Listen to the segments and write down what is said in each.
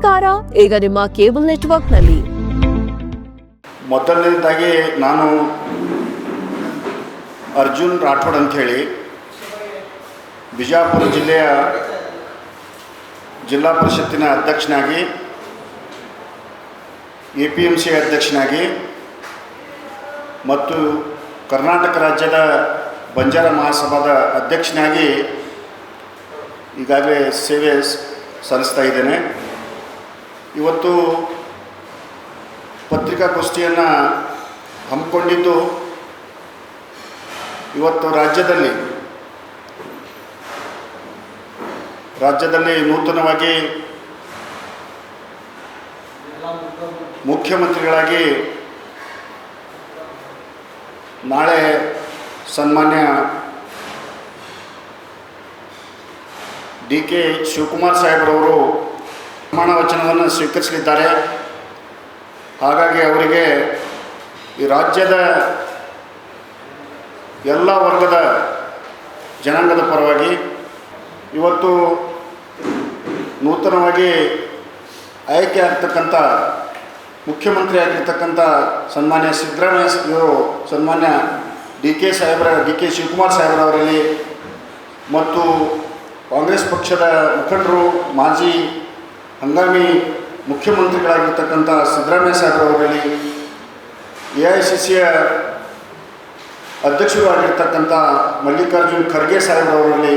ಸುದ್ದಿಗಾರ ಈಗ ನಿಮ್ಮ ಕೇಬಲ್ ನೆಟ್ವರ್ಕ್ನಲ್ಲಿ. ಮೊದಲನೇದಾಗಿ ನಾನು ಅರ್ಜುನ್ ರಾಠೋಡ್ ಅಂಥೇಳಿ ಬಿಜಾಪುರ ಜಿಲ್ಲೆಯ ಜಿಲ್ಲಾ ಪರಿಷತ್ತಿನ ಅಧ್ಯಕ್ಷನಾಗಿ, APMC ಅಧ್ಯಕ್ಷನಾಗಿ ಮತ್ತು ಕರ್ನಾಟಕ ರಾಜ್ಯದ ಬಂಜಾರ ಮಹಾಸಭಾದ ಅಧ್ಯಕ್ಷನಾಗಿ ಈಗಾಗಲೇ ಸೇವೆ ಸಲ್ಲಿಸ್ತಾ ಇದ್ದೇನೆ. ಇವತ್ತು ಪತ್ರಿಕಾಗೋಷ್ಠಿಯನ್ನು ಹಮ್ಮಿಕೊಂಡಿದ್ದು ಇವತ್ತು ರಾಜ್ಯದಲ್ಲಿ ನೂತನವಾಗಿ ಮುಖ್ಯಮಂತ್ರಿಗಳಾಗಿ ನಾಳೆ ಸನ್ಮಾನ್ಯ DK ಶಿವಕುಮಾರ್ ಸಾಹೇಬ್ರವರು ಪ್ರಮಾಣ ವಚನವನ್ನು ಸ್ವೀಕರಿಸಲಿದ್ದಾರೆ. ಹಾಗಾಗಿ ಅವರಿಗೆ ಈ ರಾಜ್ಯದ ಎಲ್ಲ ವರ್ಗದ ಜನಾಂಗದ ಪರವಾಗಿ ಇವತ್ತು ನೂತನವಾಗಿ ಆಯ್ಕೆ ಆಗ್ತಕ್ಕಂಥ ಮುಖ್ಯಮಂತ್ರಿ ಆಗಿರ್ತಕ್ಕಂಥ ಸನ್ಮಾನ್ಯ ಸಿದ್ದರಾಮಯ್ಯ ಸನ್ಮಾನ್ಯ DK ಶಿವಕುಮಾರ್ ಸಾಹೇಬ್ರವರಲ್ಲಿ ಮತ್ತು ಕಾಂಗ್ರೆಸ್ ಪಕ್ಷದ ಮುಖಂಡರು ಮಾಜಿ ಹಂಗಾಮಿ ಮುಖ್ಯಮಂತ್ರಿಗಳಾಗಿರ್ತಕ್ಕಂಥ ಸಿದ್ದರಾಮಯ್ಯ ಸಾಹೇಬ್ರವರಲ್ಲಿ, AICCಯ ಅಧ್ಯಕ್ಷರು ಆಗಿರ್ತಕ್ಕಂಥ ಮಲ್ಲಿಕಾರ್ಜುನ್ ಖರ್ಗೆ ಸಾಹೇಬ್ರವರಲ್ಲಿ,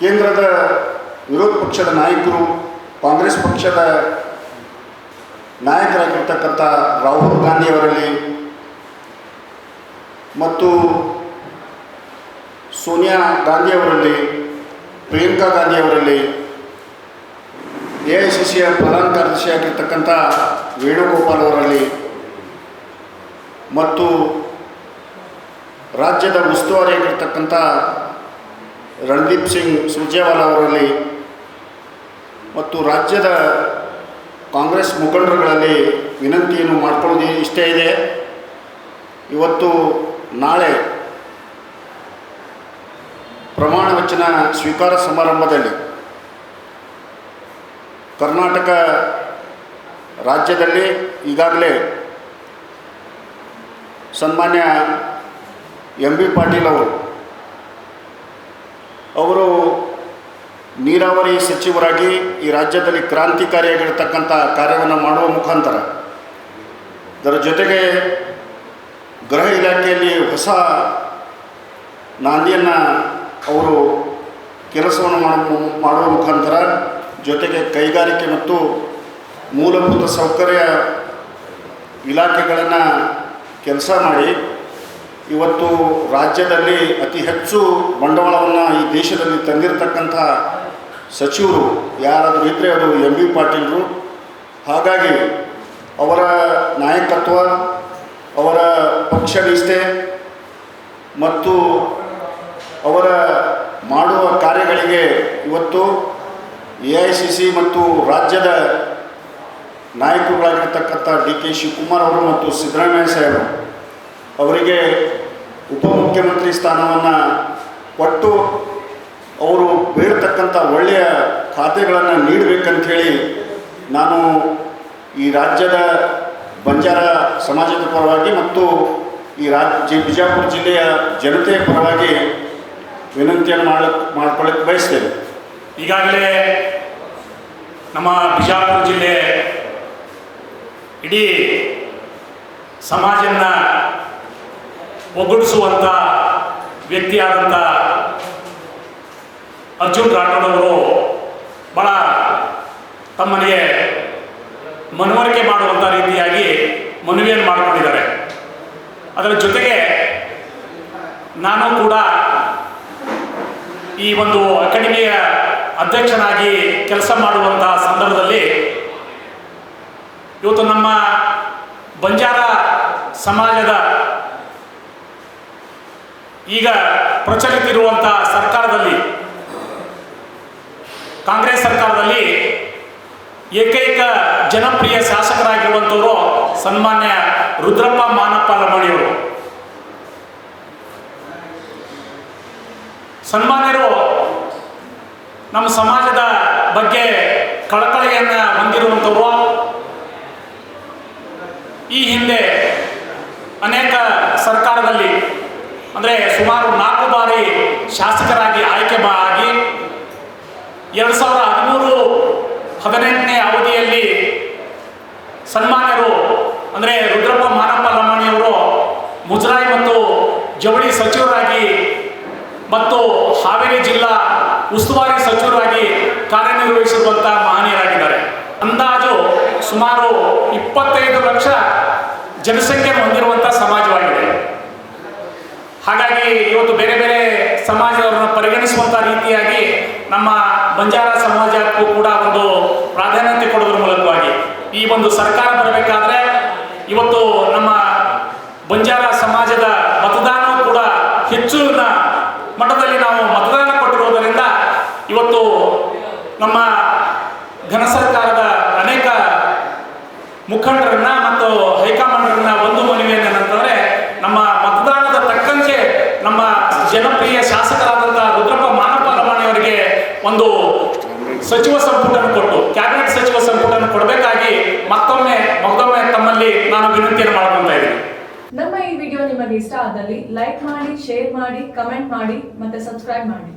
ಕೇಂದ್ರದ ವಿರೋಧ ಪಕ್ಷದ ನಾಯಕರು ಕಾಂಗ್ರೆಸ್ ಪಕ್ಷದ ನಾಯಕರಾಗಿರ್ತಕ್ಕಂಥ ರಾಹುಲ್ ಗಾಂಧಿಯವರಲ್ಲಿ ಮತ್ತು ಸೋನಿಯಾ ಗಾಂಧಿಯವರಲ್ಲಿ, ಪ್ರಿಯಾಂಕಾ ಗಾಂಧಿಯವರಲ್ಲಿ, AICCಯ ಪ್ರಧಾನ ಕಾರ್ಯದರ್ಶಿಯಾಗಿರ್ತಕ್ಕಂಥ ವೇಣುಗೋಪಾಲ್ ಅವರಲ್ಲಿ ಮತ್ತು ರಾಜ್ಯದ ಉಸ್ತುವಾರಿಯಾಗಿರ್ತಕ್ಕಂಥ ರಣದೀಪ್ ಸಿಂಗ್ ಸುರ್ಜೇವಾಲಾ ಅವರಲ್ಲಿ ಮತ್ತು ರಾಜ್ಯದ ಕಾಂಗ್ರೆಸ್ ಮುಖಂಡರುಗಳಲ್ಲಿ ವಿನಂತಿಯನ್ನು ಮಾಡಿಕೊಳ್ಳೋದು ಇಷ್ಟೇ ಇದೆ. ಇವತ್ತು ನಾಳೆ ಪ್ರಮಾಣ ವಚನ ಸ್ವೀಕಾರ ಸಮಾರಂಭದಲ್ಲಿ ಕರ್ನಾಟಕ ರಾಜ್ಯದಲ್ಲಿ ಈಗಾಗಲೇ ಸನ್ಮಾನ್ಯ MB ಪಾಟೀಲ್ ಅವರು ನೀರಾವರಿ ಸಚಿವರಾಗಿ ಈ ರಾಜ್ಯದಲ್ಲಿ ಕ್ರಾಂತಿಕಾರಿಯಾಗಿರ್ತಕ್ಕಂಥ ಕಾರ್ಯವನ್ನು ಮಾಡುವ ಮುಖಾಂತರ ಅದರ ಜೊತೆಗೆ ಗೃಹ ಇಲಾಖೆಯಲ್ಲಿ ಹೊಸ ನಾಂದಿಯನ್ನು ಅವರು ಕೆಲಸವನ್ನು ಮಾಡುವ ಮುಖಾಂತರ ಜೊತೆಗೆ ಕೈಗಾರಿಕೆ ಮತ್ತು ಮೂಲಭೂತ ಸೌಕರ್ಯ ಇಲಾಖೆಗಳನ್ನು ಕೆಲಸ ಮಾಡಿ ಇವತ್ತು ರಾಜ್ಯದಲ್ಲಿ ಅತಿ ಹೆಚ್ಚು ಬಂಡವಾಳವನ್ನು ಈ ದೇಶದಲ್ಲಿ ತಂದಿರತಕ್ಕಂಥ ಸಚಿವರು ಯಾರಾದರೂ ಇದ್ದರೆ ಅದು MB ಪಾಟೀಲರು. ಹಾಗಾಗಿ ಅವರ ನಾಯಕತ್ವ, ಅವರ ಪಕ್ಷ ನಿಷ್ಠೆ ಮತ್ತು ಅವರ ಮಾಡುವ ಕಾರ್ಯಗಳಿಗೆ ಇವತ್ತು AICC ಮತ್ತು ರಾಜ್ಯದ ನಾಯಕರುಗಳಾಗಿರ್ತಕ್ಕಂಥ DK ಶಿವಕುಮಾರ್ ಅವರು ಮತ್ತು ಸಿದ್ದರಾಮಯ್ಯ ಸಾಹೇಬರು ಅವರಿಗೆ ಉಪಮುಖ್ಯಮಂತ್ರಿ ಸ್ಥಾನವನ್ನು ಕೊಟ್ಟು ಅವರು ಬೇಡತಕ್ಕಂಥ ಒಳ್ಳೆಯ ಖಾತೆಗಳನ್ನು ನೀಡಬೇಕಂಥೇಳಿ ನಾನು ಈ ರಾಜ್ಯದ ಬಂಜಾರ ಸಮಾಜದ ಪರವಾಗಿ ಮತ್ತು ಈ ಬಿಜಾಪುರ ಜಿಲ್ಲೆಯ ಜನತೆಯ ಪರವಾಗಿ ವಿನಂತಿಯನ್ನು ಮಾಡ್ಕೊಳ್ಳಕ್ಕೆ ಬಯಸ್ತೇನೆ. ಈಗಾಗಲೇ ನಮ್ಮ ಬಿಜಾಪುರ ಜಿಲ್ಲೆ ಇಡೀ ಸಮಾಜವನ್ನು ಒಗ್ಗೂಡಿಸುವಂಥ ವ್ಯಕ್ತಿಯಾದಂಥ ಅರ್ಜುನ್ ರಾಠೋಡ್ ಅವರು ಭಾಳ ತಮ್ಮನಿಗೆ ಮನವರಿಕೆ ಮಾಡುವಂಥ ರೀತಿಯಾಗಿ ಮನವಿಯನ್ನು ಮಾಡಿಕೊಂಡಿದ್ದಾರೆ. ಅದರ ಜೊತೆಗೆ ನಾನು ಕೂಡ ಈ ಒಂದು ಅಕಾಡೆಮಿಯ ಅಧ್ಯಕ್ಷನಾಗಿ ಕೆಲಸ ಮಾಡುವಂಥ ಸಂದರ್ಭದಲ್ಲಿ ಇವತ್ತು ನಮ್ಮ ಬಂಜಾರ ಸಮಾಜದ ಈಗ ಪ್ರಚಲಿತ ಇರುವಂಥ ಸರ್ಕಾರದಲ್ಲಿ, ಕಾಂಗ್ರೆಸ್ ಸರ್ಕಾರದಲ್ಲಿ ಏಕೈಕ ಜನಪ್ರಿಯ ಶಾಸಕರಾಗಿರುವಂಥವರು ಸನ್ಮಾನ್ಯ ರುದ್ರಪ್ಪ ಮಾನಪ್ಪ ಲಮಾಣಿಯವರು. ಸನ್ಮಾನ್ಯರು ನಮ್ಮ ಸಮಾಜದ ಬಗ್ಗೆ ಕಳಕಳಿಯನ್ನು ಹೊಂದಿರುವಂಥವರು. ಈ ಹಿಂದೆ ಅನೇಕ ಸರ್ಕಾರದಲ್ಲಿ ಅಂದರೆ ಸುಮಾರು 4 ಬಾರಿ ಶಾಸಕರಾಗಿ ಆಗಿ 2013-18ನೇ ಅವಧಿಯಲ್ಲಿ ಸನ್ಮಾನ್ಯರು ಅಂದರೆ ರುದ್ರಪ್ಪ ಮಾನಪ್ಪ ಲಮಾಣಿಯವರು ಮುಜರಾಯಿ ಮತ್ತು ಜವಳಿ ಸಚಿವರಾಗಿ ಮತ್ತು ಹಾವೇರಿ ಜಿಲ್ಲಾ ಉಸ್ತುವಾರಿ ಸಚಿವರಾಗಿ ಕಾರ್ಯನಿರ್ವಹಿಸಿರುವಂಥ ಮಹನೀಯರಾಗಿದ್ದಾರೆ. ಅಂದಾಜು ಸುಮಾರು 25 ಲಕ್ಷ ಜನಸಂಖ್ಯೆ ಹೊಂದಿರುವಂಥ ಸಮಾಜವಾಗಿದೆ. ಹಾಗಾಗಿ ಇವತ್ತು ಬೇರೆ ಬೇರೆ ಸಮಾಜದವರನ್ನು ಪರಿಗಣಿಸುವಂಥ ರೀತಿಯಾಗಿ ನಮ್ಮ ಬಂಜಾರ ಸಮಾಜಕ್ಕೂ ಕೂಡ ಒಂದು ಪ್ರಾಧಾನ್ಯತೆ ಕೊಡೋದ್ರ ಮೂಲಕವಾಗಿ ಈ ಒಂದು ಸರ್ಕಾರ ಬರಬೇಕಾದ್ರೆ ಇವತ್ತು ನಮ್ಮ ಬಂಜಾರ ಸಮಾಜದ ಮತದಾನವೂ ಕೂಡ ಹೆಚ್ಚಿನ ಮಟ್ಟದಲ್ಲಿ ನಾವು ಮತದಾನ ಕೊಟ್ಟಿರುವುದರಿಂದ ಇವತ್ತು ನಮ್ಮ ಘನ ಸರ್ಕಾರದ ಅನೇಕ ಮುಖಂಡರನ್ನ ಮತ್ತು ಹೈಕಮಾಂಡರನ್ನ ಒಂದು ಮನವಿ ಏನಂತಂದ್ರೆ ನಮ್ಮ ಮತದಾನದ ತಕ್ಕಂತೆ ನಮ್ಮ ಜನಪ್ರಿಯ ಶಾಸಕರಾದಂತಹ ರುದ್ರಪ್ಪ ಮಾನಪ್ಪ ಲಮಾಣಿಯವರಿಗೆ ಒಂದು ಸಚಿವ ಸಂಪುಟವನ್ನು ಕೊಟ್ಟು ಕ್ಯಾಬಿನೆಟ್ ಸಚಿವ ಸಂಪುಟವನ್ನು ಕೊಡಬೇಕಾಗಿ ಮತ್ತೊಮ್ಮೆ ತಮ್ಮಲ್ಲಿ ನಾನು ವಿನಂತಿಯನ್ನು ಮಾಡ್ಕೊತಾ ಇದ್ದೀನಿ. ನಮ್ಮ ಈ ವಿಡಿಯೋ ನಿಮಗೆ ಇಷ್ಟ ಆದಲ್ಲಿ ಲೈಕ್ ಮಾಡಿ, ಶೇರ್ ಮಾಡಿ, ಕಮೆಂಟ್ ಮಾಡಿ ಮತ್ತೆ ಸಬ್ಸ್ಕ್ರೈಬ್ ಮಾಡಿ.